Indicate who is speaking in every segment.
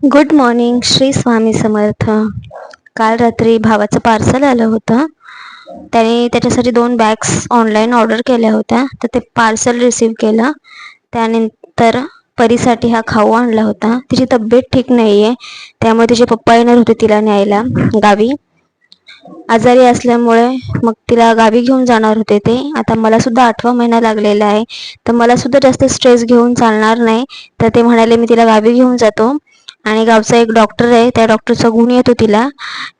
Speaker 1: Good morning. Shri Swami Samarth. काल रात्री भावाचं पार्सल आलं होतं. त्याने त्याच्यासाठी 2 बॅग्स ऑनलाईन ऑर्डर केल्या होत्या, तर ते पार्सल रिसीव केलं. त्यानंतर परीसाठी हा खाऊ आणला होता. तिची तब्येत ठीक नाही आहे, त्यामुळे तिचे पप्पा येणार होते तिला न्यायला गावी. आजारी असल्यामुळे मग तिला गावी घेऊन जाणार होते ते. आता मला सुद्धा 8वा महिना लागलेला आहे, तर मला सुद्धा जास्त स्ट्रेस घेऊन चालणार नाही. तर ते म्हणाले मी तिला गावी घेऊन जातो. आणि गावचा एक डॉक्टर आहे, त्या डॉक्टरचा गुण येतो तिला.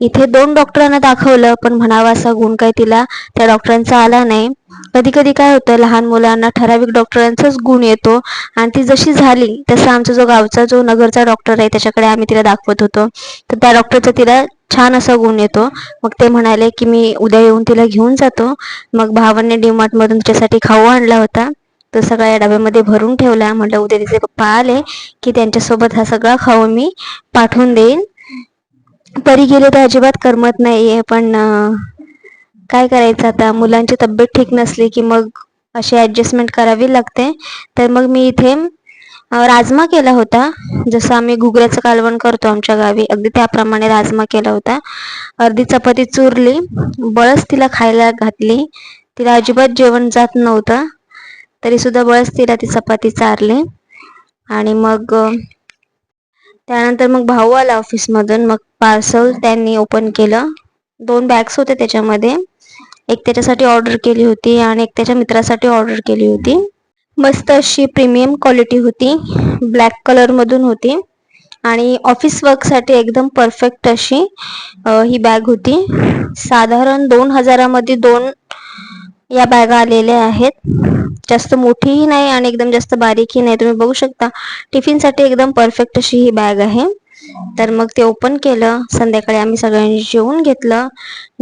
Speaker 1: इथे 2 डॉक्टरांना दाखवलं, पण म्हणावा असा गुण काही तिला त्या डॉक्टरांचा आला नाही. कधी कधी काय होतं, लहान मुलांना ठराविक डॉक्टरांचाच गुण येतो आणि ती जशी झाली तसं आमचा जो नगरचा डॉक्टर आहे त्याच्याकडे आम्ही तिला दाखवत होतो, तर त्या डॉक्टरचा तिला छान असा गुण येतो. मग ते म्हणाले की मी उद्या येऊन तिला घेऊन जातो. मग भावाने डीमार्टमधून तिच्यासाठी खाऊ आणला होता, तो सगळ्या डब्यामध्ये भरून ठेवला. म्हटलं उद्या तिचे पप्पा आले की त्यांच्यासोबत हा सगळा खाऊ मी पाठवून देईन. परी गेले तर अजिबात करमत नाहीये, पण काय करायचं आता, मुलांची तब्येत ठीक नसली की मग अशी ॲडजस्टमेंट करावी लागते. तर मग मी इथे राजमा केला होता, जसं आम्ही घुगऱ्याचं कालवण करतो आमच्या गावी, अगदी त्याप्रमाणे राजमा केला होता. अर्धी चपाती चुरली, बळच तिला खायला घातली. तिला अजिबात जेवण जात नव्हतं, तरीसुद्धा बळच तिला ती चपाती चारली. आणि मग त्यानंतर मग भाऊ आला ऑफिसमधून. मग पार्सल त्यांनी ओपन केलं. 2 बॅग्स होते त्याच्यामध्ये. एक त्याच्यासाठी ऑर्डर केली होती आणि एक त्याच्या मित्रासाठी ऑर्डर केली होती. मस्त अशी प्रीमियम क्वालिटी होती, ब्लॅक कलरमधून होती आणि ऑफिस वर्कसाठी एकदम परफेक्ट अशी ही बॅग होती. साधारण 2,000मध्ये 2 या बॅगा आलेल्या आहेत. जास्त मोठीही नाही आणि एकदम जास्त बारीकही नाही. तुम्ही बघू शकता, टिफिनसाठी एकदम परफेक्ट अशी ही बॅग आहे. तर मग ते ओपन केलं. संध्याकाळी आम्ही सगळ्यांनी जेवून घेतलं.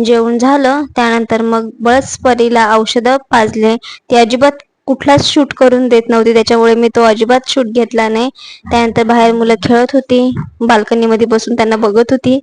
Speaker 1: जेवण झालं त्यानंतर मग बळच परीला औषधं पाजले. ती अजिबात कुठलाच शूट करून देत नव्हती, त्याच्यामुळे मी तो अजिबात शूट घेतला नाही. त्यानंतर बाहेर मुलं खेळत होती, बाल्कनीमध्ये बसून त्यांना बघत होती.